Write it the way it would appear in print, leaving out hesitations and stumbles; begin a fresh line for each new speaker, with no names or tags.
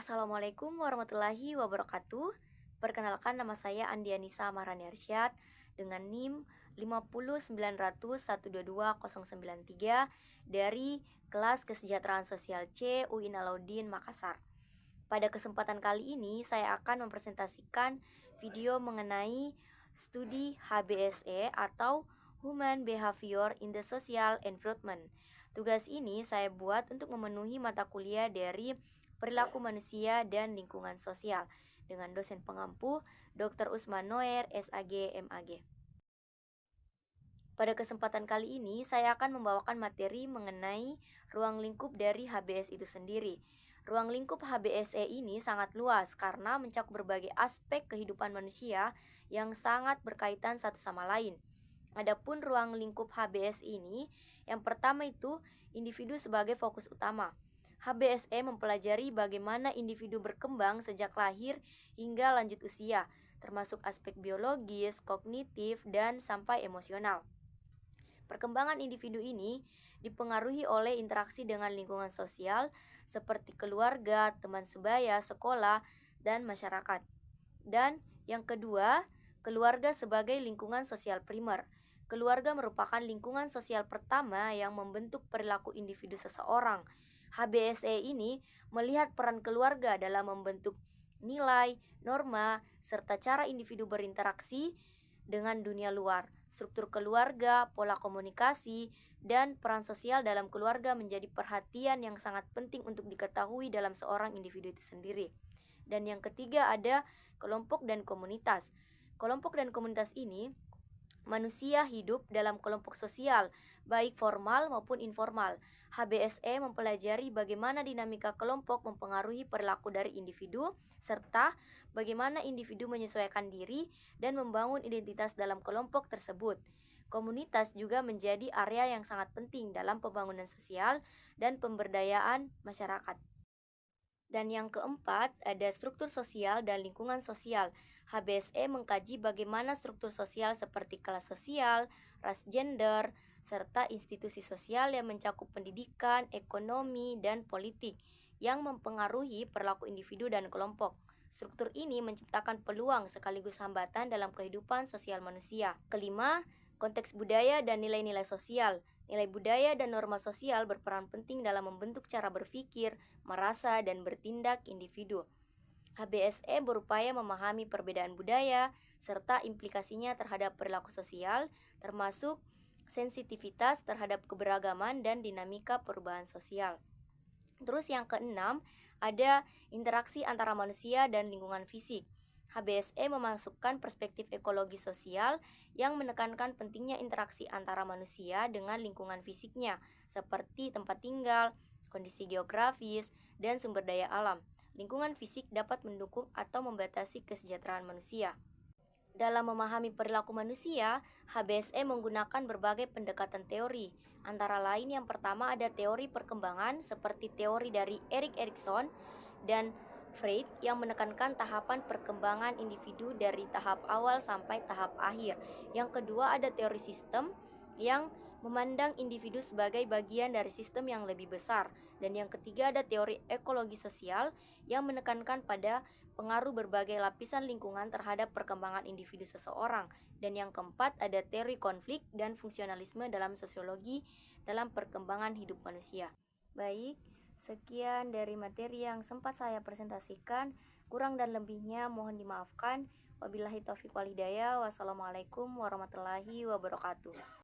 Assalamualaikum warahmatullahi wabarakatuh. Perkenalkan, nama saya Andianisa Mahrani Arsyad dengan NIM 50900122093 dari kelas Kesejahteraan Sosial C UIN Alauddin Makassar. Pada kesempatan kali ini saya akan mempresentasikan video mengenai studi HBSE atau Human Behavior in the Social Environment. Tugas ini saya buat untuk memenuhi mata kuliah dari Perilaku Manusia dan Lingkungan Sosial dengan dosen pengampu Dr. Usman Noer, SAG, MAG. Pada kesempatan kali ini saya akan membawakan materi mengenai ruang lingkup dari HBS itu sendiri. Ruang lingkup HBSE ini sangat luas karena mencakup berbagai aspek kehidupan manusia yang sangat berkaitan satu sama lain. Adapun ruang lingkup HBS ini, yang pertama itu individu sebagai fokus utama. HBSE mempelajari bagaimana individu berkembang sejak lahir hingga lanjut usia, termasuk aspek biologis, kognitif, dan sampai emosional. Perkembangan individu ini dipengaruhi oleh interaksi dengan lingkungan sosial seperti keluarga, teman sebaya, sekolah, dan masyarakat. Dan yang kedua, keluarga sebagai lingkungan sosial primer. Keluarga merupakan lingkungan sosial pertama yang membentuk perilaku individu seseorang. HBSE ini melihat peran keluarga dalam membentuk nilai, norma, serta cara individu berinteraksi dengan dunia luar. Struktur keluarga, pola komunikasi, dan peran sosial dalam keluarga menjadi perhatian yang sangat penting untuk diketahui dalam seorang individu itu sendiri. Dan yang ketiga ada kelompok dan komunitas. Kelompok dan komunitas ini manusia hidup dalam kelompok sosial, baik formal maupun informal. HBSE mempelajari bagaimana dinamika kelompok mempengaruhi perilaku dari individu, serta bagaimana individu menyesuaikan diri dan membangun identitas dalam kelompok tersebut. Komunitas juga menjadi area yang sangat penting dalam pembangunan sosial dan pemberdayaan masyarakat. Dan yang keempat, ada struktur sosial dan lingkungan sosial. HBSE mengkaji bagaimana struktur sosial seperti kelas sosial, ras, gender, serta institusi sosial yang mencakup pendidikan, ekonomi, dan politik yang mempengaruhi perilaku individu dan kelompok. Struktur ini menciptakan peluang sekaligus hambatan dalam kehidupan sosial manusia. Kelima, konteks budaya dan nilai-nilai sosial. Nilai budaya dan norma sosial berperan penting dalam membentuk cara berpikir, merasa, dan bertindak individu. HBSE berupaya memahami perbedaan budaya serta implikasinya terhadap perilaku sosial, termasuk sensitivitas terhadap keberagaman dan dinamika perubahan sosial. Terus yang keenam, ada interaksi antara manusia dan lingkungan fisik. HBSE memasukkan perspektif ekologi sosial yang menekankan pentingnya interaksi antara manusia dengan lingkungan fisiknya, seperti tempat tinggal, kondisi geografis, dan sumber daya alam. Lingkungan fisik dapat mendukung atau membatasi kesejahteraan manusia. Dalam memahami perilaku manusia, HBSE menggunakan berbagai pendekatan teori. Antara lain yang pertama ada teori perkembangan seperti teori dari Erik Erikson dan Freud yang menekankan tahapan perkembangan individu dari tahap awal sampai tahap akhir. Yang kedua ada teori sistem yang memandang individu sebagai bagian dari sistem yang lebih besar. Dan yang ketiga ada teori ekologi sosial yang menekankan pada pengaruh berbagai lapisan lingkungan terhadap perkembangan individu seseorang. Dan yang keempat ada teori konflik dan fungsionalisme dalam sosiologi dalam perkembangan hidup manusia. Baik, sekian dari materi yang sempat saya presentasikan. Kurang dan lebihnya mohon dimaafkan. Wabillahi taufiq wal hidayah. Wassalamualaikum warahmatullahi wabarakatuh.